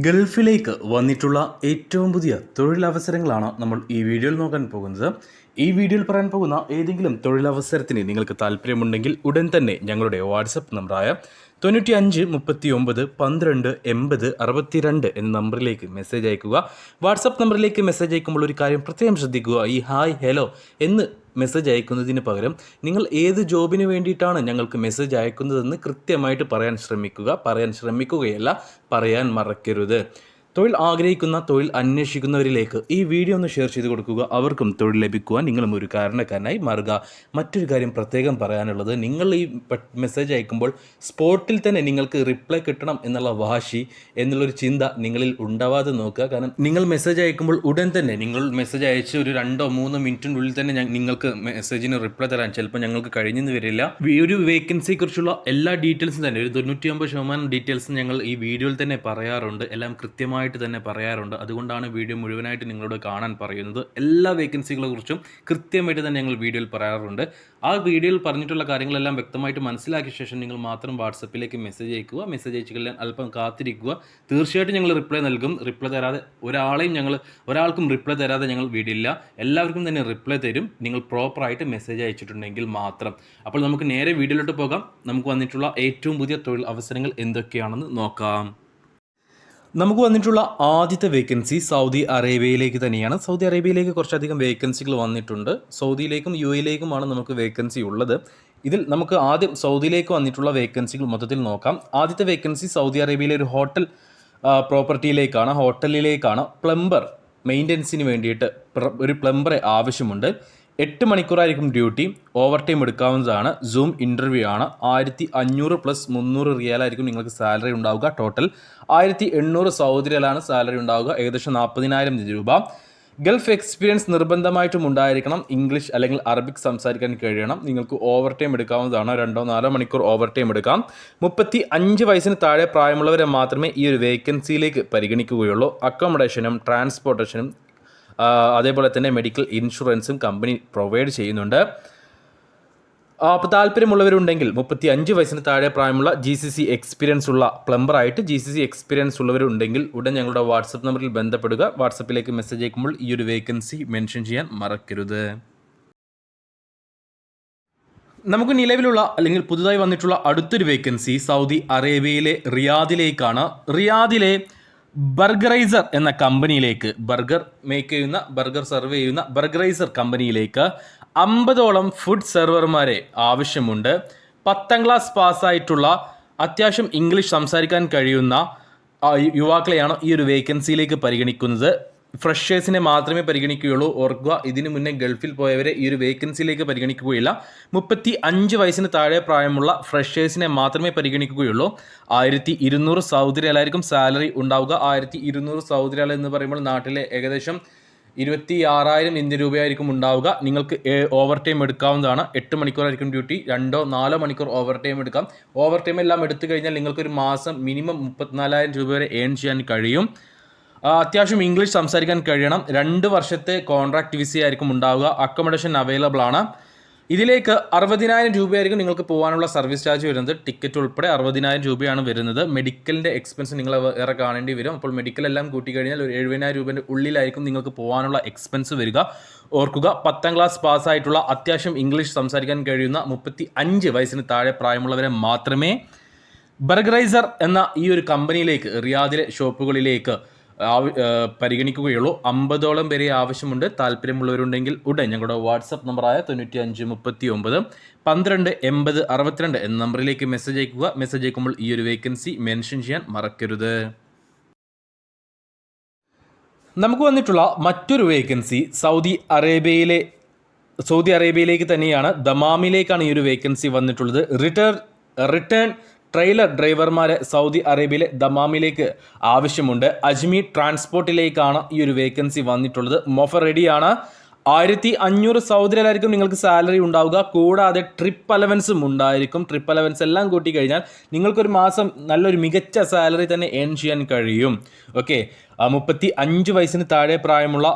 ഗൾഫിലേക്ക് വന്നിട്ടുള്ള ഏറ്റവും പുതിയ തൊഴിലവസരങ്ങളാണ് നമ്മൾ ഈ വീഡിയോയിൽ നോക്കാൻ പോകുന്നത്. ഈ വീഡിയോയിൽ പറയാൻ പോകുന്ന ഏതെങ്കിലും തൊഴിലവസരത്തിന് നിങ്ങൾക്ക് താല്പര്യമുണ്ടെങ്കിൽ ഉടൻ തന്നെ ഞങ്ങളുടെ വാട്സപ്പ് നമ്പറായ 9539128062 എന്ന നമ്പറിലേക്ക് മെസ്സേജ് അയക്കുക. വാട്സപ്പ് നമ്പറിലേക്ക് മെസ്സേജ് അയക്കുമ്പോൾ ഒരു കാര്യം പ്രത്യേകം ശ്രദ്ധിക്കുക. ഈ ഹായ് ഹലോ എന്ന് മെസ്സേജ് അയക്കുന്നതിന് പകരം നിങ്ങൾ ഏത് ജോബിന് വേണ്ടിയിട്ടാണ് ഞങ്ങൾക്ക് മെസ്സേജ് അയക്കുന്നതെന്ന് കൃത്യമായിട്ട് പറയാൻ ശ്രമിക്കുകയല്ല, പറയാൻ മറക്കരുത്. തൊഴിൽ ആഗ്രഹിക്കുന്ന, തൊഴിൽ അന്വേഷിക്കുന്നവരിലേക്ക് ഈ വീഡിയോ ഒന്ന് ഷെയർ ചെയ്ത് കൊടുക്കുക. അവർക്കും തൊഴിൽ ലഭിക്കുവാൻ നിങ്ങളും ഒരു കാരണക്കാരനായി മാറുക. മറ്റൊരു കാര്യം പ്രത്യേകം പറയാനുള്ളത്, നിങ്ങൾ ഈ മെസ്സേജ് അയക്കുമ്പോൾ സ്പോട്ടിൽ തന്നെ നിങ്ങൾക്ക് റിപ്ലൈ കിട്ടണം എന്നുള്ള വാശി എന്നുള്ളൊരു ചിന്ത നിങ്ങളിൽ ഉണ്ടാവാതെ നോക്കുക. കാരണം നിങ്ങൾ മെസ്സേജ് അയക്കുമ്പോൾ ഉടൻ തന്നെ നിങ്ങൾ മെസ്സേജ് അയച്ച് ഒരു 2-3 മിനിറ്റിനുള്ളിൽ തന്നെ നിങ്ങൾക്ക് മെസ്സേജിന് റിപ്ലൈ തരാൻ ചിലപ്പോൾ ഞങ്ങൾക്ക് കഴിഞ്ഞെന്ന് വരില്ല. ഒരു വേക്കൻസിയെക്കുറിച്ചുള്ള എല്ലാ ഡീറ്റെയിൽസും തന്നെ ഒരു 99% ഡീറ്റെയിൽസും ഞങ്ങൾ ഈ വീഡിയോയിൽ തന്നെ പറയാറുണ്ട്. എല്ലാം കൃത്യമായി തന്നെ പറയാറുണ്ട്. അതുകൊണ്ടാണ് വീഡിയോ മുഴുവനായിട്ട് നിങ്ങളോട് കാണാൻ പറയുന്നത്. എല്ലാ വേക്കൻസികളെ കുറിച്ചും കൃത്യമായിട്ട് തന്നെ ഞങ്ങൾ വീഡിയോയിൽ പറയാറുണ്ട്. ആ വീഡിയോയിൽ പറഞ്ഞിട്ടുള്ള കാര്യങ്ങളെല്ലാം വ്യക്തമായിട്ട് മനസ്സിലാക്കിയ ശേഷം നിങ്ങൾ മാത്രം വാട്സപ്പിലേക്ക് മെസ്സേജ് അയക്കുക. മെസ്സേജ് അയച്ചുകഴിഞ്ഞാൽ അല്പം കാത്തിരിക്കുക. തീർച്ചയായിട്ടും ഞങ്ങൾ റിപ്ലൈ നൽകും. റിപ്ലൈ തരാതെ ഒരാൾക്കും റിപ്ലൈ തരാതെ ഞങ്ങൾ വിടില്ല. എല്ലാവർക്കും തന്നെ റിപ്ലൈ തരും, നിങ്ങൾ പ്രോപ്പറായിട്ട് മെസ്സേജ് അയച്ചിട്ടുണ്ടെങ്കിൽ മാത്രം. അപ്പോൾ നമുക്ക് നേരെ വീഡിയോയിലോട്ട് പോകാം. നമുക്ക് വന്നിട്ടുള്ള ഏറ്റവും പുതിയ തൊഴിൽ അവസരങ്ങൾ എന്തൊക്കെയാണെന്ന് നോക്കാം. നമുക്ക് വന്നിട്ടുള്ള ആദ്യത്തെ വേക്കൻസി സൗദി അറേബ്യയിലേക്ക് തന്നെയാണ്. സൗദി അറേബ്യയിലേക്ക് കുറച്ചധികം വേക്കൻസികൾ വന്നിട്ടുണ്ട്. സൗദിയിലേക്കും UAE-യിലേക്കുമാണ് നമുക്ക് വേക്കൻസി ഉള്ളത്. ഇതിൽ നമുക്ക് ആദ്യം സൗദിയിലേക്ക് വന്നിട്ടുള്ള വേക്കൻസികൾ മൊത്തത്തിൽ നോക്കാം. ആദ്യത്തെ വേക്കൻസി സൗദി അറേബ്യയിലെ ഒരു ഹോട്ടലിലേക്കാണ്. പ്ലംബർ മെയിൻ്റനൻസിന് വേണ്ടിയിട്ട് ഒരു പ്ലംബറെ ആവശ്യമുണ്ട്. 8 മണിക്കൂറായിരിക്കും ഡ്യൂട്ടി. ഓവർ ടൈം എടുക്കാവുന്നതാണ്. സൂം ഇൻ്റർവ്യൂ ആണ്. 1500 + 300 റിയാലായിരിക്കും നിങ്ങൾക്ക് സാലറി ഉണ്ടാവുക. ടോട്ടൽ 1800 സൗദി റിയാലാണ് സാലറി ഉണ്ടാവുക, ഏകദേശം 40,000 രൂപ. ഗൾഫ് എക്സ്പീരിയൻസ് നിർബന്ധമായിട്ടും ഉണ്ടായിരിക്കണം. ഇംഗ്ലീഷ് അല്ലെങ്കിൽ അറബിക് സംസാരിക്കാൻ കഴിയണം. നിങ്ങൾക്ക് ഓവർ ടൈം എടുക്കാവുന്നതാണ്. 2-4 മണിക്കൂർ ഓവർ ടൈം എടുക്കാം. 35 വയസ്സിന് താഴെ പ്രായമുള്ളവരെ മാത്രമേ ഈ ഒരു വേക്കൻസിയിലേക്ക് പരിഗണിക്കുകയുള്ളൂ. അക്കോമഡേഷനും ട്രാൻസ്പോർട്ടേഷനും അതേപോലെ തന്നെ മെഡിക്കൽ ഇൻഷുറൻസും കമ്പനി പ്രൊവൈഡ് ചെയ്യുന്നുണ്ട്. അപ്പോൾ താല്പര്യമുള്ളവരുണ്ടെങ്കിൽ 35 വയസ്സിന് താഴെ പ്രായമുള്ള GCC എക്സ്പീരിയൻസ് ഉള്ള പ്ലംബറായിട്ട് GCC എക്സ്പീരിയൻസ് ഉള്ളവരുണ്ടെങ്കിൽ ഉടൻ ഞങ്ങളുടെ വാട്സപ്പ് നമ്പറിൽ ബന്ധപ്പെടുക. വാട്സപ്പിലേക്ക് മെസ്സേജ് അയക്കുമ്പോൾ ഈ ഒരു വേക്കൻസി മെൻഷൻ ചെയ്യാൻ മറക്കരുത്. നമുക്ക് നിലവിലുള്ള അല്ലെങ്കിൽ പുതുതായി വന്നിട്ടുള്ള അടുത്തൊരു വേക്കൻസി സൗദി അറേബ്യയിലെ റിയാദിലേക്കാണ്. റിയാദിലെ ബർഗറൈസർ എന്ന കമ്പനിയിലേക്ക്, ബർഗർ സർവ് ചെയ്യുന്ന ബർഗറൈസർ കമ്പനിയിലേക്ക് 50ഓളം ഫുഡ് സെർവർമാരെ ആവശ്യമുണ്ട്. 10ാം ക്ലാസ് പാസ്സായിട്ടുള്ള അത്യാവശ്യം ഇംഗ്ലീഷ് സംസാരിക്കാൻ കഴിയുന്ന യുവാക്കളെയാണ് ഈ ഒരു വേക്കൻസിയിലേക്ക് പരിഗണിക്കുന്നത്. ഫ്രഷേഴ്സിനെ മാത്രമേ പരിഗണിക്കുകയുള്ളൂ. ഓർക്കുക, ഇതിനു മുന്നേ ഗൾഫിൽ പോയവരെ ഈ ഒരു വേക്കൻസിയിലേക്ക് പരിഗണിക്കുകയില്ല. 35 വയസ്സിന് താഴെ പ്രായമുള്ള ഫ്രഷേഴ്സിനെ മാത്രമേ പരിഗണിക്കുകയുള്ളൂ. 1200 സൗദി റിയാലായിരിക്കും സാലറി ഉണ്ടാവുക. 1200 സൗദി റിയാൽ എന്ന് പറയുമ്പോൾ നാട്ടിലെ ഏകദേശം 26,000 ഇന്ത്യൻ രൂപയായിരിക്കും ഉണ്ടാവുക. നിങ്ങൾക്ക് ഓവർ ടൈം എടുക്കാവുന്നതാണ്. 8 മണിക്കൂറായിരിക്കും ഡ്യൂട്ടി. 2-4 മണിക്കൂർ ഓവർ ടൈം എടുക്കാം. ഓവർ ടൈം എല്ലാം എടുത്തു കഴിഞ്ഞാൽ നിങ്ങൾക്കൊരു മാസം മിനിമം 34,000 രൂപ വരെ ഏൺ ചെയ്യാൻ കഴിയും. അത്യാവശ്യം ഇംഗ്ലീഷ് സംസാരിക്കാൻ കഴിയണം. 2 വർഷത്തെ കോൺട്രാക്ട് വിസ ആയിരിക്കും ഉണ്ടാവുക. അക്കോമഡേഷൻ അവൈലബിൾ ആണ്. ഇതിലേക്ക് 60,000 രൂപയായിരിക്കും നിങ്ങൾക്ക് പോകാനുള്ള സർവീസ് ചാർജ് വരുന്നത്. ടിക്കറ്റ് ഉൾപ്പെടെ 60,000 രൂപയാണ് വരുന്നത്. മെഡിക്കലിൻ്റെ എക്സ്പെൻസ് നിങ്ങൾ വേറെ കാണേണ്ടി വരും. അപ്പോൾ മെഡിക്കൽ എല്ലാം കൂട്ടി കഴിഞ്ഞാൽ ഒരു 70,000 രൂപേൻ്റെ ഉള്ളിലായിരിക്കും നിങ്ങൾക്ക് പോകാനുള്ള എക്സ്പെൻസ് വരിക. ഓർക്കുക, 10ാം ക്ലാസ് പാസ്സായിട്ടുള്ള അത്യാവശ്യം ഇംഗ്ലീഷ് സംസാരിക്കാൻ കഴിയുന്ന 35 വയസ്സിന് താഴെ പ്രായമുള്ളവരെ മാത്രമേ ബർഗറൈസർ എന്ന ഈ ഒരു കമ്പനിയിലേക്ക്, റിയാദിലെ ഷോപ്പുകളിലേക്ക് പരിഗണിക്കുകയുള്ളൂ. 50ഓളം പേരെ ആവശ്യമുണ്ട്. താല്പര്യമുള്ളവരുണ്ടെങ്കിൽ ഉടൻ ഞങ്ങളുടെ വാട്സപ്പ് നമ്പറായ 9539128062 എന്ന നമ്പറിലേക്ക് മെസ്സേജ് അയക്കുക. മെസ്സേജ് അയക്കുമ്പോൾ ഈ ഒരു വേക്കൻസി മെൻഷൻ ചെയ്യാൻ മറക്കരുത്. നമുക്ക് വന്നിട്ടുള്ള മറ്റൊരു വേക്കൻസി സൗദി അറേബ്യയിലേക്ക് തന്നെയാണ്. ദമാമിലേക്കാണ് ഈ ഒരു വേക്കൻസി വന്നിട്ടുള്ളത്. റിട്ടേൺ ട്രെയിലർ ഡ്രൈവർമാരെ സൗദി അറേബ്യയിലെ ദമാമിലേക്ക് ആവശ്യമുണ്ട്. അജ്മീർ ട്രാൻസ്പോർട്ടിലേക്കാണ് ഈ ഒരു വേക്കൻസി വന്നിട്ടുള്ളത്. മോഫർ റെഡിയാണ്. 1500 സൗദി റിയാലായിരിക്കും നിങ്ങൾക്ക് സാലറി ഉണ്ടാവുക. കൂടാതെ ട്രിപ്പ് അലവൻസും ഉണ്ടായിരിക്കും. ട്രിപ്പ് അലവൻസ് എല്ലാം കൂട്ടി കഴിഞ്ഞാൽ നിങ്ങൾക്കൊരു മാസം നല്ലൊരു മികച്ച സാലറി തന്നെ ഏൺ ചെയ്യാൻ കഴിയും. ഓക്കെ, 35 വയസ്സിന് താഴെ പ്രായമുള്ള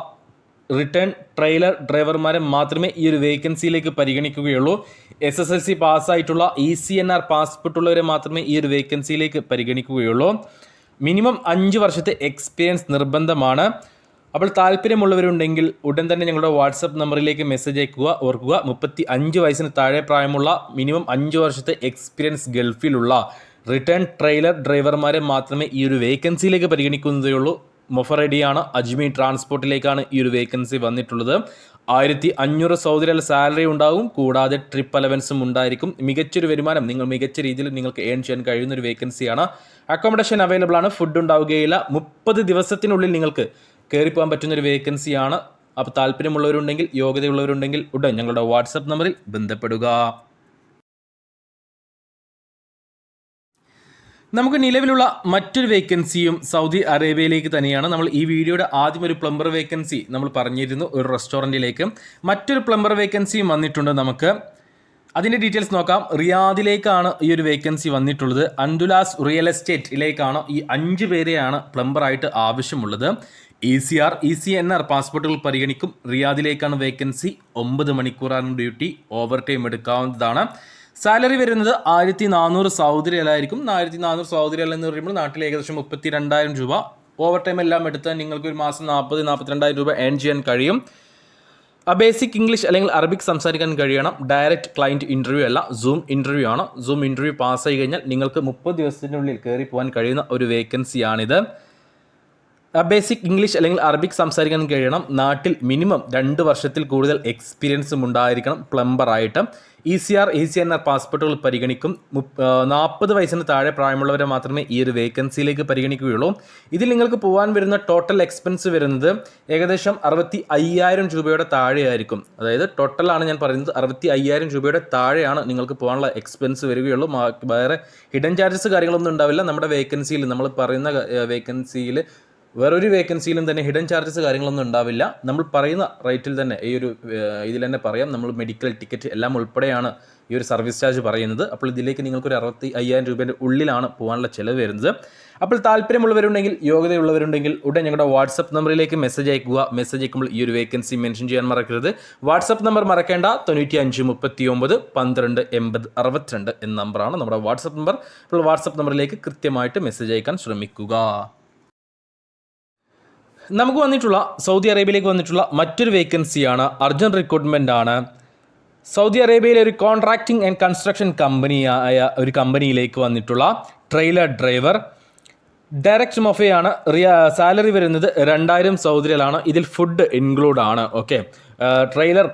റിട്ടേൺ ട്രെയിലർ ഡ്രൈവർമാരെ മാത്രമേ ഈ ഒരു വേക്കൻസിയിലേക്ക് പരിഗണിക്കുകയുള്ളൂ. SSLC പാസ്സായിട്ടുള്ള ECNR പാസ്പോർട്ട് ഉള്ളവരെ മാത്രമേ ഈ ഒരു വേക്കൻസിയിലേക്ക് പരിഗണിക്കുകയുള്ളൂ. മിനിമം 5 വർഷത്തെ എക്സ്പീരിയൻസ് നിർബന്ധമാണ്. അപ്പോൾ താല്പര്യമുള്ളവരുണ്ടെങ്കിൽ ഉടൻ തന്നെ ഞങ്ങളുടെ വാട്സപ്പ് നമ്പറിലേക്ക് മെസ്സേജ് അയക്കുക. ഓർക്കുക, 35 വയസ്സിന് താഴെ പ്രായമുള്ള മിനിമം 5 വർഷത്തെ എക്സ്പീരിയൻസ് ഗൾഫിലുള്ള റിട്ടേൺ ട്രെയിലർ ഡ്രൈവർമാരെ മാത്രമേ ഈ ഒരു വേക്കൻസിയിലേക്ക് പരിഗണിക്കുന്നതേ ഉള്ളൂ. മൊഫറഡിയാണ്, അജ്മീർ ട്രാൻസ്പോർട്ടിലേക്കാണ് ഈ ഒരു വേക്കൻസി വന്നിട്ടുള്ളത്. 1500 സൗദി റിയാൽ സാലറി ഉണ്ടാകും. കൂടാതെ ട്രിപ്പ് അലവൻസും ഉണ്ടായിരിക്കും. മികച്ചൊരു വരുമാനം, മികച്ച രീതിയിൽ നിങ്ങൾക്ക് ഏൺ ചെയ്യാൻ കഴിയുന്ന ഒരു വേക്കൻസിയാണ്. അക്കോമഡേഷൻ അവൈലബിൾ ആണ്, ഫുഡ് ഉണ്ടാവുകയില്ല. 30 ദിവസത്തിനുള്ളിൽ നിങ്ങൾക്ക് കയറിപ്പോകാൻ പറ്റുന്ന ഒരു വേക്കൻസിയാണ്. അപ്പോൾ താല്പര്യമുള്ളവരുണ്ടെങ്കിൽ, യോഗ്യതയുള്ളവരുണ്ടെങ്കിൽ ഉടൻ ഞങ്ങളുടെ വാട്സപ്പ് നമ്പറിൽ ബന്ധപ്പെടുക. നമുക്ക് നിലവിലുള്ള മറ്റൊരു വേക്കൻസിയും സൗദി അറേബ്യയിലേക്ക് തന്നെയാണ്. നമ്മൾ ഈ വീഡിയോയുടെ ആദ്യം ഒരു പ്ലംബർ വേക്കൻസി നമ്മൾ പറഞ്ഞിരുന്നു, ഒരു റെസ്റ്റോറൻറ്റിലേക്ക്. മറ്റൊരു പ്ലംബർ വേക്കൻസിയും വന്നിട്ടുണ്ട്. നമുക്ക് അതിൻ്റെ ഡീറ്റെയിൽസ് നോക്കാം. റിയാദിലേക്കാണ് ഈ ഒരു വേക്കൻസി വന്നിട്ടുള്ളത്. അൻദുലാസ് റിയൽ എസ്റ്റേറ്റിലേക്കാണ്. ഈ 5 പേരെയാണ് പ്ലംബറായിട്ട് ആവശ്യമുള്ളത്. ECNR പാസ്പോർട്ടുകൾ പരിഗണിക്കും. റിയാദിലേക്കാണ് വേക്കൻസി. 9 മണിക്കൂറാണ് ഡ്യൂട്ടി. ഓവർ ടൈം എടുക്കാവുന്നതാണ്. സാലറി വരുന്നത് 1400 സൗദി റിയാലായിരിക്കും. 1400 സൗദി റിയാൽ എന്ന് പറയുമ്പോൾ നാട്ടിൽ ഏകദേശം 32,000 രൂപ. ഓവർ ടൈം എല്ലാം എടുത്താൽ നിങ്ങൾക്ക് ഒരു മാസം 40,000-42,000 രൂപ ഏൺ ചെയ്യാൻ കഴിയും. ബേസിക് ഇംഗ്ലീഷ് അല്ലെങ്കിൽ അറബിക് സംസാരിക്കാൻ കഴിയണം. ഡയറക്റ്റ് ക്ലയൻറ്റ് ഇൻ്റർവ്യൂ അല്ല, സൂം ഇൻ്റർവ്യൂ ആണ്. സൂം ഇൻ്റർവ്യൂ പാസ്സായി കഴിഞ്ഞാൽ നിങ്ങൾക്ക് 30 ദിവസത്തിനുള്ളിൽ കയറി പോകാൻ കഴിയുന്ന ഒരു വേക്കൻസിയാണിത്. ബേസിക് ഇംഗ്ലീഷ് അല്ലെങ്കിൽ അറബിക് സംസാരിക്കാൻ കഴിയണം. നാട്ടിൽ മിനിമം 2 വർഷത്തിൽ കൂടുതൽ എക്സ്പീരിയൻസും ഉണ്ടായിരിക്കണം പ്ലംബറായിട്ട്. ECNR പാസ്പോർട്ടുകൾ പരിഗണിക്കും. 40 വയസ്സിന് താഴെ പ്രായമുള്ളവരെ മാത്രമേ ഈ ഒരു വേക്കൻസിയിലേക്ക് പരിഗണിക്കുകയുള്ളൂ. ഇതിൽ നിങ്ങൾക്ക് പോകാൻ വരുന്ന ടോട്ടൽ എക്സ്പെൻസ് വരുന്നത് ഏകദേശം 65,000 രൂപയുടെ താഴെയായിരിക്കും. അതായത് ടോട്ടലാണ് ഞാൻ പറയുന്നത്, 65,000 രൂപയുടെ താഴെയാണ് നിങ്ങൾക്ക് പോകാനുള്ള എക്സ്പെൻസ് വരികയുള്ളൂ. വേറെ ഹിഡൻ ചാർജസ് കാര്യങ്ങളൊന്നും ഉണ്ടാവില്ല. നമ്മുടെ വേക്കൻസിയിൽ, നമ്മൾ പറയുന്ന വേക്കൻസിയിൽ വേറൊരു വേക്കൻസിയിലും തന്നെ ഹിഡൻ ചാർജസ് കാര്യങ്ങളൊന്നും ഉണ്ടാവില്ല. നമ്മൾ പറയുന്ന റേറ്റിൽ തന്നെ ഇതിൽ തന്നെ പറയാം. നമ്മൾ മെഡിക്കൽ ടിക്കറ്റ് എല്ലാം ഉൾപ്പെടെയാണ് ഈ ഒരു സർവീസ് ചാർജ് പറയുന്നത്. അപ്പോൾ ഇതിലേക്ക് നിങ്ങൾക്കൊരു 65,000 രൂപേൻ്റെ ഉള്ളിലാണ് പോകാനുള്ള ചിലവ് വരുന്നത്. അപ്പോൾ താല്പര്യമുള്ളവരുണ്ടെങ്കിൽ, യോഗ്യതയുള്ളവരുണ്ടെങ്കിൽ ഉടൻ ഞങ്ങളുടെ വാട്സപ്പ് നമ്പറിലേക്ക് മെസ്സേജ് അയക്കുക. മെസ്സേജ് അയക്കുമ്പോൾ ഈ ഒരു വേക്കൻസി മെൻഷൻ ചെയ്യാൻ മറക്കരുത്. വാട്സപ്പ് നമ്പർ മറക്കേണ്ട, 9539128062 എന്ന നമ്പറാണ് നമ്മുടെ വാട്സപ്പ് നമ്പർ. അപ്പോൾ വാട്സപ്പ് നമ്പറിലേക്ക് കൃത്യമായിട്ട് മെസ്സേജ് അയക്കാൻ ശ്രമിക്കുക. നമുക്ക് വന്നിട്ടുള്ള സൗദി അറേബ്യയിലേക്ക് വന്നിട്ടുള്ള മറ്റൊരു വേക്കൻസിയാണ്, അർജൻറ്റ് റിക്രൂട്ട്മെൻ്റ് ആണ്. സൗദി അറേബ്യയിലെ ഒരു കോൺട്രാക്റ്റിംഗ് ആൻഡ് കൺസ്ട്രക്ഷൻ കമ്പനിയായ ഒരു കമ്പനിയിലേക്ക് വന്നിട്ടുള്ള ട്രെയിലർ ഡ്രൈവർ. ഡയറക്റ്റ് മൊഫയാണ്. സാലറി വരുന്നത് 2,000 സൗദി റിയാലാണ്. ഇതിൽ ഫുഡ് ഇൻക്ലൂഡ് ആണ്. ഓക്കെ, ട്രെയിലർ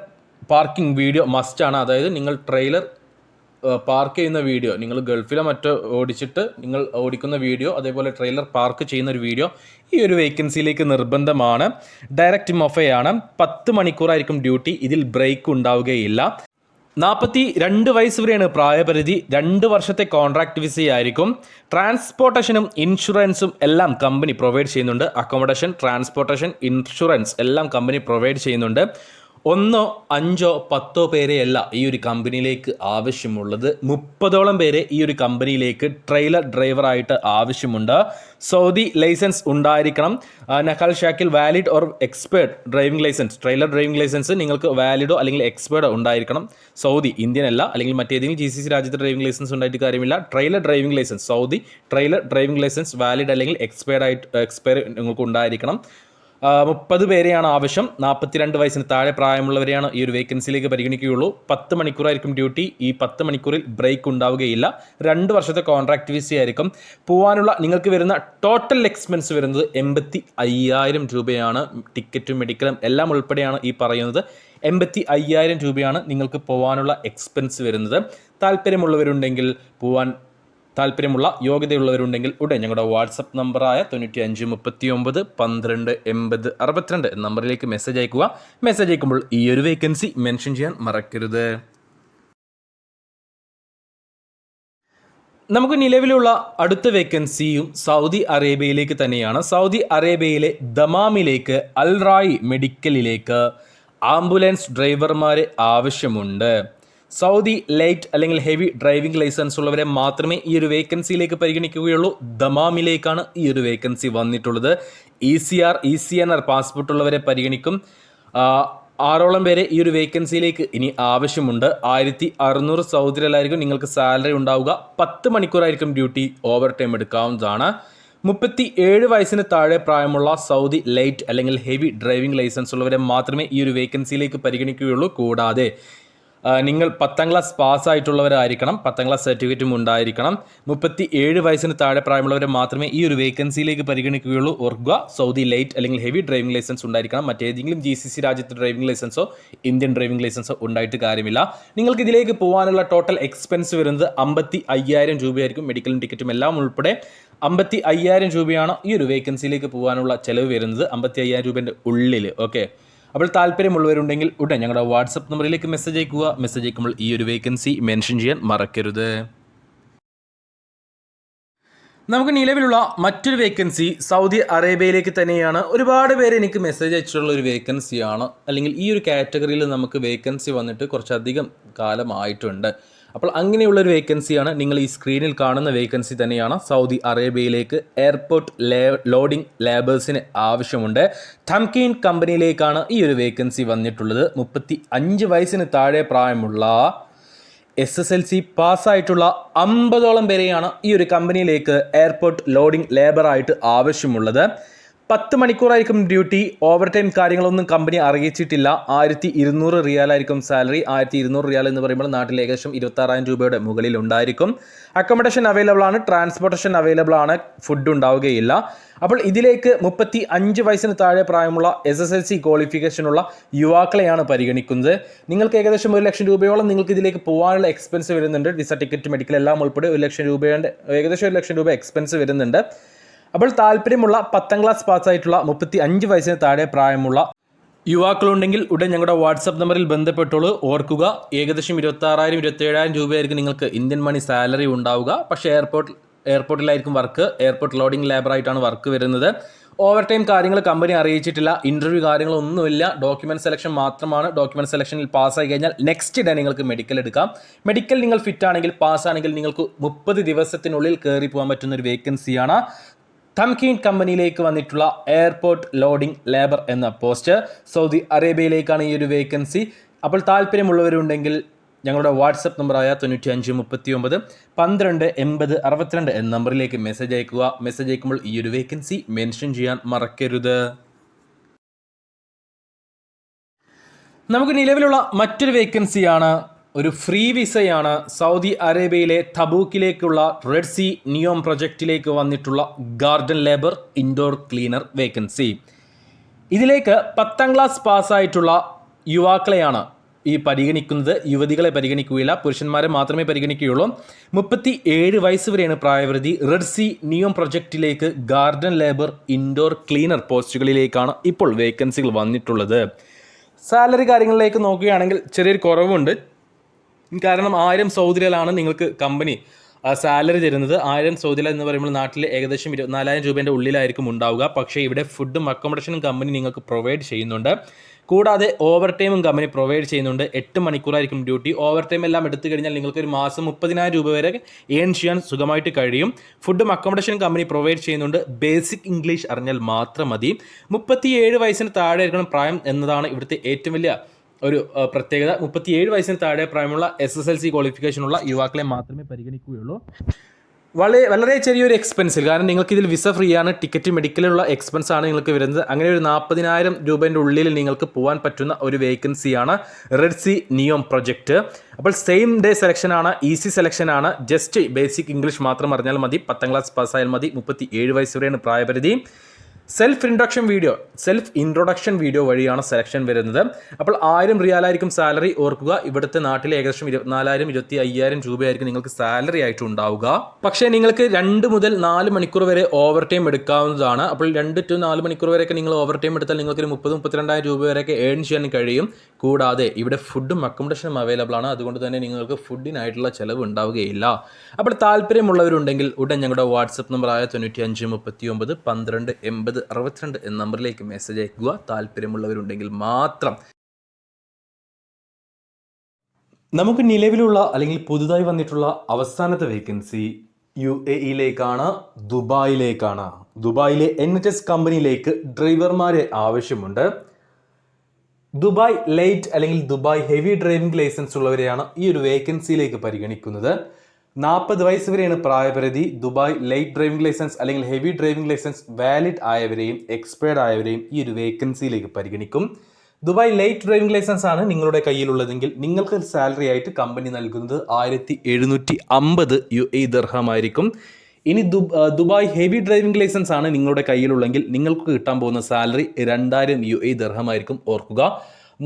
പാർക്കിംഗ് വീഡിയോ മസ്റ്റാണ്. അതായത് നിങ്ങൾ ട്രെയിലർ പാർക്ക് ചെയ്യുന്ന വീഡിയോ, നിങ്ങൾ ഗൾഫിലോ മറ്റോ ഓടിച്ചിട്ട് നിങ്ങൾ ഓടിക്കുന്ന വീഡിയോ, അതേപോലെ ട്രെയിലർ പാർക്ക് ചെയ്യുന്ന ഒരു വീഡിയോ ഈ ഒരു വേക്കൻസിയിലേക്ക് നിർബന്ധമാണ്. ഡയറക്റ്റ് മൊഫയാണ്. 10 മണിക്കൂറായിരിക്കും ഡ്യൂട്ടി. ഇതിൽ ബ്രേക്ക് ഉണ്ടാവുകയില്ല. 42 വയസ്സ് വരെയാണ് പ്രായപരിധി. 2 വർഷത്തെ കോൺട്രാക്ട് വിസയായിരിക്കും. ട്രാൻസ്പോർട്ടേഷനും ഇൻഷുറൻസും എല്ലാം കമ്പനി പ്രൊവൈഡ് ചെയ്യുന്നുണ്ട്. അക്കോമഡേഷൻ, ട്രാൻസ്പോർട്ടേഷൻ, ഇൻഷുറൻസ് എല്ലാം കമ്പനി പ്രൊവൈഡ് ചെയ്യുന്നുണ്ട്. 1, 5, 10 പേരെയല്ല ഈ ഒരു കമ്പനിയിലേക്ക് ആവശ്യമുള്ളത്. 30ഓളം പേരെ ഈ ഒരു കമ്പനിയിലേക്ക് ട്രെയിലർ ഡ്രൈവറായിട്ട് ആവശ്യമുണ്ട്. സൗദി ലൈസൻസ് ഉണ്ടായിരിക്കണം. നഖൽ ഷാക്കിൽ valid or expert driving license, trailer driving license നിങ്ങൾക്ക് വാലിഡോ അല്ലെങ്കിൽ എക്സ്പേർട്ടോ ഉണ്ടായിരിക്കണം. സൗദി, ഇന്ത്യൻ അല്ല, അല്ലെങ്കിൽ മറ്റേതെങ്കിലും GCC രാജ്യത്തെ ഡ്രൈവിംഗ് ലൈസൻസ് ഉണ്ടായിട്ട് കാര്യമില്ല. Trailer driving licence, Saudi trailer driving licence valid അല്ലെങ്കിൽ എക്സ്പയർ നിങ്ങൾക്ക് ഉണ്ടായിരിക്കണം. 30 പേരെയാണ് ആവശ്യം. 42 വയസ്സിന് താഴെ പ്രായമുള്ളവരെയാണ് ഈ ഒരു വേക്കൻസിയിലേക്ക് പരിഗണിക്കുകയുള്ളൂ. 10 മണിക്കൂറായിരിക്കും ഡ്യൂട്ടി. ഈ 10 മണിക്കൂറിൽ ബ്രേക്ക് ഉണ്ടാവുകയില്ല. 2 വർഷത്തെ കോൺട്രാക്ട് വിസയായിരിക്കും. പോകാനുള്ള നിങ്ങൾക്ക് വരുന്ന ടോട്ടൽ എക്സ്പെൻസ് വരുന്നത് 85,000 രൂപയാണ്. ടിക്കറ്റും മെഡിക്കലും എല്ലാം ഉൾപ്പെടെയാണ് ഈ പറയുന്നത്. 85,000 രൂപയാണ് നിങ്ങൾക്ക് പോകാനുള്ള എക്സ്പെൻസ് വരുന്നത്. താല്പര്യമുള്ളവരുണ്ടെങ്കിൽ, താല്പര്യമുള്ള യോഗ്യതയുള്ളവരുണ്ടെങ്കിൽ ഉടൻ ഞങ്ങളുടെ വാട്സപ്പ് നമ്പറായ 9539128062 എന്ന നമ്പറിലേക്ക് മെസ്സേജ് അയക്കുക. മെസ്സേജ് അയക്കുമ്പോൾ ഈ ഒരു വേക്കൻസി മെൻഷൻ ചെയ്യാൻ മറക്കരുത്. നമുക്ക് നിലവിലുള്ള അടുത്ത വേക്കൻസിയും സൗദി അറേബ്യയിലേക്ക് തന്നെയാണ്. സൗദി അറേബ്യയിലെ ദമാമിലേക്ക് അൽ റായി മെഡിക്കലിലേക്ക് ആംബുലൻസ് ഡ്രൈവർമാരെ ആവശ്യമുണ്ട്. സൗദി ലൈറ്റ് അല്ലെങ്കിൽ ഹെവി ഡ്രൈവിംഗ് ലൈസൻസ് ഉള്ളവരെ മാത്രമേ ഈ ഒരു വേക്കൻസിയിലേക്ക് പരിഗണിക്കുകയുള്ളൂ. ദമാമിലേക്കാണ് ഈ ഒരു വേക്കൻസി വന്നിട്ടുള്ളത്. ECNR പാസ്പോർട്ട് ഉള്ളവരെ പരിഗണിക്കും. 6ഓളം പേരെ ഈ ഒരു വേക്കൻസിയിലേക്ക് ഇനി ആവശ്യമുണ്ട്. 1,600 സൗദി റിയാലായിരിക്കും നിങ്ങൾക്ക് സാലറി ഉണ്ടാവുക. 10 മണിക്കൂറായിരിക്കും ഡ്യൂട്ടി. ഓവർ ടൈം എടുക്കാവുന്നതാണ്. 37 വയസ്സിന് താഴെ പ്രായമുള്ള സൗദി ലൈറ്റ് അല്ലെങ്കിൽ ഹെവി ഡ്രൈവിംഗ് ലൈസൻസ് ഉള്ളവരെ മാത്രമേ ഈ ഒരു വേക്കൻസിയിലേക്ക് പരിഗണിക്കുകയുള്ളൂ. കൂടാതെ നിങ്ങൾ 10ാം ക്ലാസ് പാസ്സായിട്ടുള്ളവരായിരിക്കണം, 10ാം ക്ലാസ് സർട്ടിഫിക്കറ്റും ഉണ്ടായിരിക്കണം. 37 വയസ്സിന് താഴെ പ്രായമുള്ളവരെ മാത്രമേ ഈ ഒരു വേക്കൻസിയിലേക്ക് പരിഗണിക്കുകയുള്ളൂ. ഓർക്കുക, സൗദി ലൈറ്റ് അല്ലെങ്കിൽ ഹെവി ഡ്രൈവിംഗ് ലൈസൻസ് ഉണ്ടായിരിക്കണം. മറ്റേതെങ്കിലും GCC രാജ്യത്ത് ഡ്രൈവിംഗ് ലൈസൻസോ ഇന്ത്യൻ ഡ്രൈവിംഗ് ലൈസൻസോ ഉണ്ടായിട്ട് കാര്യമില്ല. നിങ്ങൾക്ക് ഇതിലേക്ക് പോകാനുള്ള ടോട്ടൽ എക്സ്പെൻസ് വരുന്നത് 55,000 രൂപയായിരിക്കും. മെഡിക്കലും ടിക്കറ്റും എല്ലാം ഉൾപ്പെടെ 55,000 രൂപയാണ് ഈ ഒരു വേക്കൻസിയിലേക്ക് പോകാനുള്ള ചിലവ് വരുന്നത്. 55,000 രൂപേൻ്റെ ഉള്ളിൽ. ഓക്കെ, അപ്പോൾ താല്പര്യമുള്ളവരുണ്ടെങ്കിൽ ഉടൻ ഞങ്ങളുടെ വാട്സപ്പ് നമ്പറിലേക്ക് മെസ്സേജ് അയക്കുക. മെസ്സേജ് അയക്കുമ്പോൾ ഈ ഒരു വേക്കൻസി മെൻഷൻ ചെയ്യാൻ മറക്കരുത്. നമുക്ക് നിലവിലുള്ള മറ്റൊരു വേക്കൻസി സൗദി അറേബ്യയിലേക്ക് തന്നെയാണ്. ഒരുപാട് പേര് എനിക്ക് മെസ്സേജ് അയച്ചിട്ടുള്ള ഒരു വേക്കൻസിയാണ്, അല്ലെങ്കിൽ ഈ ഒരു കാറ്റഗറിയിൽ നമുക്ക് വേക്കൻസി വന്നിട്ട് കുറച്ചധികം കാലമായിട്ടുണ്ട്. അപ്പോൾ അങ്ങനെയുള്ളൊരു വേക്കൻസിയാണ് നിങ്ങൾ ഈ സ്ക്രീനിൽ കാണുന്ന വേക്കൻസി തന്നെയാണ്. സൗദി അറേബ്യയിലേക്ക് എയർപോർട്ട് ലോഡിംഗ് ലേബേഴ്സിന് ആവശ്യമുണ്ട്. തംകീൻ കമ്പനിയിലേക്കാണ് ഈ ഒരു വേക്കൻസി വന്നിട്ടുള്ളത്. 35 വയസ്സിന് താഴെ പ്രായമുള്ള SSLC പാസ്സായിട്ടുള്ള 50ഓളം പേരെയാണ് ഈ ഒരു കമ്പനിയിലേക്ക് എയർപോർട്ട് ലോഡിംഗ് ലേബറായിട്ട് ആവശ്യമുള്ളത്. 10 മണിക്കൂറായിരിക്കും ഡ്യൂട്ടി. ഓവർ ടൈം കാര്യങ്ങളൊന്നും കമ്പനി അറിയിച്ചിട്ടില്ല. 1200 റിയാലായിരിക്കും സാലറി. 1200 റിയാൽ എന്ന് പറയുമ്പോൾ നാട്ടിൽ ഏകദേശം 26,000 രൂപയുടെ മുകളിൽ ഉണ്ടായിരിക്കും. അക്കോമഡേഷൻ അവൈലബിൾ ആണ്, ട്രാൻസ്പോർട്ടേഷൻ അവൈലബിൾ ആണ്, ഫുഡ് ഉണ്ടാവുകയില്ല. അപ്പോൾ ഇതിലേക്ക് 35 വയസ്സിന് താഴെ പ്രായമുള്ള SSLC ക്വാളിഫിക്കേഷനുള്ള യുവാക്കളെയാണ് പരിഗണിക്കുന്നത്. നിങ്ങൾക്ക് ഏകദേശം 1 ലക്ഷം രൂപയോളം നിങ്ങൾക്ക് ഇതിലേക്ക് പോകാനുള്ള എക്സ്പെൻസ് വരുന്നുണ്ട്. വിസ, ടിക്കറ്റ്, മെഡിക്കൽ എല്ലാം ഉൾപ്പെടെ 1 ലക്ഷം രൂപയുടെ ഏകദേശം 1 ലക്ഷം രൂപ എക്സ്പെൻസ് വരുന്നുണ്ട്. അപ്പോൾ താല്പര്യമുള്ള 10ാം ക്ലാസ് പാസ്സായിട്ടുള്ള 35 വയസ്സിന് താഴെ പ്രായമുള്ള യുവാക്കളുണ്ടെങ്കിൽ ഉടൻ ഞങ്ങളുടെ വാട്സപ്പ് നമ്പറിൽ ബന്ധപ്പെട്ടോളൂ. ഓർക്കുക, ഏകദേശം 26,000 27,000 രൂപയായിരിക്കും നിങ്ങൾക്ക് ഇന്ത്യൻ മണി സാലറി ഉണ്ടാവുക. പക്ഷേ എയർപോർട്ടിലായിരിക്കും വർക്ക്. എയർപോർട്ട് ലോഡിംഗ് ലേബറായിട്ടാണ് വർക്ക് വരുന്നത്. ഓവർ ടൈം കാര്യങ്ങൾ കമ്പനി അറിയിച്ചിട്ടില്ല. ഇൻ്റർവ്യൂ കാര്യങ്ങളൊന്നുമില്ല. ഡോക്യുമെൻറ്റ് സെലക്ഷൻ മാത്രമാണ്. ഡോക്യുമെൻറ്റ് സെലക്ഷനിൽ പാസ്സായി കഴിഞ്ഞാൽ നെക്സ്റ്റ് ഡേ നിങ്ങൾക്ക് മെഡിക്കൽ എടുക്കാം. മെഡിക്കൽ നിങ്ങൾ ഫിറ്റ് ആണെങ്കിൽ, പാസ്സാണെങ്കിൽ നിങ്ങൾക്ക് 30 ദിവസത്തിനുള്ളിൽ കയറി പോകാൻ പറ്റുന്ന ഒരു വേക്കൻസിയാണ്. തംകീൻ കമ്പനിയിലേക്ക് വന്നിട്ടുള്ള എയർപോർട്ട് ലോഡിംഗ് ലേബർ എന്ന പോസ്റ്റ് സൗദി അറേബ്യയിലേക്കാണ് ഈ ഒരു വേക്കൻസി. അപ്പോൾ താല്പര്യമുള്ളവരുണ്ടെങ്കിൽ ഞങ്ങളുടെ വാട്സപ്പ് നമ്പറായ 9539 12 80 62 എന്ന നമ്പറിലേക്ക് മെസ്സേജ് അയക്കുക. മെസ്സേജ് അയക്കുമ്പോൾ ഈ ഒരു വേക്കൻസി മെൻഷൻ ചെയ്യാൻ മറക്കരുത്. നമുക്ക് നിലവിലുള്ള മറ്റൊരു വേക്കൻസിയാണ്, ഒരു ഫ്രീ വിസയാണ്. സൗദി അറേബ്യയിലെ തബൂക്കിലേക്കുള്ള റെഡ് സീ നിയോം പ്രൊജക്റ്റിലേക്ക് വന്നിട്ടുള്ള garden labour indoor cleaner vacancy. ഇതിലേക്ക് 10ാം ക്ലാസ് പാസ്സായിട്ടുള്ള യുവാക്കളെയാണ് ഈ പരിഗണിക്കുന്നത്. യുവതികളെ പരിഗണിക്കുകയില്ല, പുരുഷന്മാരെ മാത്രമേ പരിഗണിക്കുകയുള്ളൂ. 37 വയസ്സ് വരെയാണ് പ്രായപരിധി. റെഡ് സീ നിയോം പ്രൊജക്റ്റിലേക്ക് ഗാർഡൻ ലേബർ ഇൻഡോർ ക്ലീനർ പോസ്റ്റുകളിലേക്കാണ് ഇപ്പോൾ വേക്കൻസികൾ വന്നിട്ടുള്ളത്. സാലറി കാര്യങ്ങളിലേക്ക് നോക്കുകയാണെങ്കിൽ ചെറിയൊരു കുറവുണ്ട്. കാരണം 1000 സൗദി റിയാലാണ് നിങ്ങൾക്ക് കമ്പനി സാലറി തരുന്നത്. 1000 സൗദി റിയാൽ എന്ന് പറയുമ്പോൾ നാട്ടിൽ ഏകദേശം 24,000 രൂപേൻ്റെ ഉള്ളിലായിരിക്കും ഉണ്ടാവുക. പക്ഷേ ഇവിടെ ഫുഡും അക്കോമഡേഷനും കമ്പനി നിങ്ങൾക്ക് പ്രൊവൈഡ് ചെയ്യുന്നുണ്ട്. കൂടാതെ ഓവർ ടൈമും കമ്പനി പ്രൊവൈഡ് ചെയ്യുന്നുണ്ട്. 8 മണിക്കൂറായിരിക്കും ഡ്യൂട്ടി. ഓവർ ടൈം എല്ലാം എടുത്തു കഴിഞ്ഞാൽ നിങ്ങൾക്ക് ഒരു മാസം 30,000 രൂപ വരെ ഏൺ ചെയ്യാൻ സുഖമായിട്ട് കഴിയും. ഫുഡും അക്കോമഡേഷനും കമ്പനി പ്രൊവൈഡ് ചെയ്യുന്നുണ്ട്. ബേസിക് ഇംഗ്ലീഷ് അറിഞ്ഞാൽ മാത്രം മതി. 37 വയസ്സിന് താഴെ ആയിരിക്കണം പ്രായം എന്നതാണ് ഇവിടുത്തെ ഏറ്റവും വലിയ ഒരു പ്രത്യേകത. 37 വയസ്സിന് താഴെ പ്രായമുള്ള SSLC ക്വാളിഫിക്കേഷനുള്ള യുവാക്കളെ മാത്രമേ പരിഗണിക്കുകയുള്ളൂ. വളരെ ചെറിയൊരു എക്സ്പെൻസിൽ, കാരണം നിങ്ങൾക്ക് ഇതിൽ വിസ ഫ്രീ ആണ്, ടിക്കറ്റ് മെഡിക്കലുള്ള എക്സ്പെൻസ് ആണ് നിങ്ങൾക്ക് വരുന്നത്. അങ്ങനെ ഒരു 40,000 രൂപേൻ്റെ ഉള്ളിൽ നിങ്ങൾക്ക് പോകാൻ പറ്റുന്ന ഒരു വേക്കൻസിയാണ് റെഡ് സീ നിയോം പ്രൊജക്റ്റ്. അപ്പോൾ സെയിം ഡേ സെലക്ഷൻ ആണ്, ഈസി സെലക്ഷൻ ആണ്. ജസ്റ്റ് ബേസിക് ഇംഗ്ലീഷ് മാത്രം അറിഞ്ഞാൽ മതി. 10ാം ക്ലാസ് പാസ്സായാൽ മതി. 37 വയസ്സ് വരെയാണ് പ്രായപരിധി. സെൽഫ് ഇൻട്രൊഡക്ഷൻ വീഡിയോ വഴിയാണ് സെലക്ഷൻ വരുന്നത്. അപ്പോൾ 1000 റിയാലായിരിക്കും സാലറി. ഓർക്കുക, ഇവിടുത്തെ നാട്ടിൽ ഏകദേശം 24,000 25,000 രൂപയായിരിക്കും നിങ്ങൾക്ക് സാലറി ആയിട്ട് ഉണ്ടാവുക. പക്ഷേ നിങ്ങൾക്ക് 2 മുതൽ 4 മണിക്കൂർ വരെ ഓവർ ടൈം എടുക്കാവുന്നതാണ്. അപ്പോൾ 2 to 4 മണിക്കൂർ വരെയൊക്കെ നിങ്ങൾ ഓവർ ടൈം എടുത്താൽ നിങ്ങൾക്ക് 30-32,000 രൂപ വരെയൊക്കെ ഏൺ ചെയ്യാൻ കഴിയും. കൂടാതെ ഇവിടെ ഫുഡും അക്കോമഡേഷനും അവൈലബിൾ ആണ്. അതുകൊണ്ട് തന്നെ നിങ്ങൾക്ക് ഫുഡിനായിട്ടുള്ള ചിലവ് ഉണ്ടാവുകയില്ല. അപ്പോൾ താല്പര്യമുള്ളവരുണ്ടെങ്കിൽ ഉടൻ ഞങ്ങളുടെ വാട്സപ്പ് നമ്പറായ 9539 12 80 62 എന്ന നമ്പറിലേക്ക് മെസ്സേജ് അയക്കുക. താല്പര്യമുള്ളവരുണ്ടെങ്കിൽ മാത്രം. നമുക്ക് നിലവിലുള്ള അല്ലെങ്കിൽ പുതുതായി വന്നിട്ടുള്ള അവസാനത്തെ വേക്കൻസി UAEയിലേക്കാണ്, ദുബായിലേക്കാണ്. ദുബായിലെ NHS കമ്പനിയിലേക്ക് ഡ്രൈവർമാരെ ആവശ്യമുണ്ട്. ദുബായ് ലൈറ്റ് അല്ലെങ്കിൽ ദുബായ് ഹെവി ഡ്രൈവിംഗ് ലൈസൻസ് ഉള്ളവരെയാണ് ഈ ഒരു വേക്കൻസിയിലേക്ക് പരിഗണിക്കുന്നത്. 40 വയസ്സ് വരെയാണ് പ്രായപരിധി. ദുബായ് ലൈറ്റ് ഡ്രൈവിംഗ് ലൈസൻസ് അല്ലെങ്കിൽ ഹെവി ഡ്രൈവിംഗ് ലൈസൻസ് വാലിഡ് ആയവരെയും എക്സ്പയർഡ് ആയവരെയും ഈ ഒരു വേക്കൻസിയിലേക്ക് പരിഗണിക്കും. ദുബായ് ലൈറ്റ് ഡ്രൈവിംഗ് ലൈസൻസ് ആണ് നിങ്ങളുടെ കയ്യിലുള്ളതെങ്കിൽ നിങ്ങൾക്ക് സാലറി ആയിട്ട് കമ്പനി നൽകുന്നത് 1750 UAE ദിർഹമായിരിക്കും. ഇനി ദുബായ് ഹെവി ഡ്രൈവിംഗ് ലൈസൻസ് ആണ് നിങ്ങളുടെ കയ്യിലുള്ളെങ്കിൽ നിങ്ങൾക്ക് കിട്ടാൻ പോകുന്ന സാലറി 2000 UAE ദിർഹമായിരിക്കും. ഓർക്കുക,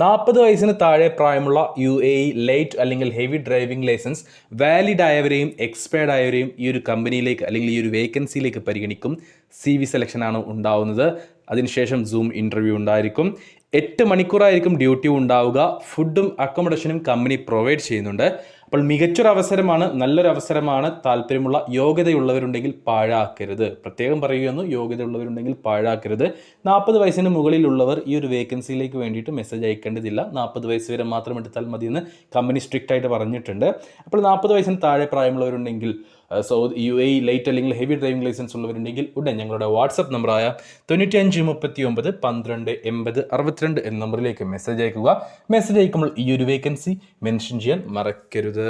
40 വയസ്സിന് താഴെ പ്രായമുള്ള UAE ലൈറ്റ് അല്ലെങ്കിൽ ഹെവി ഡ്രൈവിംഗ് ലൈസൻസ് വാലിഡ് ആയവരെയും എക്സ്പയർഡ് ആയവരെയും ഈ ഒരു കമ്പനിയിലേക്ക് അല്ലെങ്കിൽ ഈ ഒരു വേക്കൻസിയിലേക്ക് പരിഗണിക്കും. CV സെലക്ഷൻ ആണ് ഉണ്ടാവുന്നത്. അതിനുശേഷം സൂം ഇൻ്റർവ്യൂ ഉണ്ടായിരിക്കും. 8 മണിക്കൂറായിരിക്കും ഡ്യൂട്ടി ഉണ്ടാവുക. ഫുഡും അക്കോമഡേഷനും കമ്പനി പ്രൊവൈഡ് ചെയ്യുന്നുണ്ട്. അപ്പോൾ മികച്ചൊരു അവസരമാണ്, നല്ലൊരു അവസരമാണ്. താല്പര്യമുള്ള യോഗ്യതയുള്ളവരുണ്ടെങ്കിൽ പാഴാക്കരുത്. പ്രത്യേകം പറയുകയെന്നു, യോഗ്യതയുള്ളവരുണ്ടെങ്കിൽ പാഴാക്കരുത്. 40 വയസ്സിന് മുകളിലുള്ളവർ ഈ ഒരു വേക്കൻസിയിലേക്ക് വേണ്ടിയിട്ട് മെസ്സേജ് അയക്കേണ്ടതില്ല. 40 വയസ്സ് വരെ മാത്രം എടുത്താൽ മതിയെന്ന് കമ്പനി സ്ട്രിക്റ്റ് ആയിട്ട് പറഞ്ഞിട്ടുണ്ട്. അപ്പോൾ 40 വയസ്സിന് താഴെ പ്രായമുള്ളവരുണ്ടെങ്കിൽ UAE ലൈറ്റ് അല്ലെങ്കിൽ ഹെവി ഡ്രൈവിംഗ് ലൈസൻസ് ഉള്ളവരുണ്ടെങ്കിൽ ഉടൻ ഞങ്ങളുടെ വാട്സപ്പ് നമ്പറായ 9539 12 80 62 എന്ന നമ്പറിലേക്ക് മെസ്സേജ് അയക്കുക. മെസ്സേജ് അയക്കുമ്പോൾ ഈ ഒരു വേക്കൻസി മെൻഷൻ ചെയ്യാൻ മറക്കരുത്.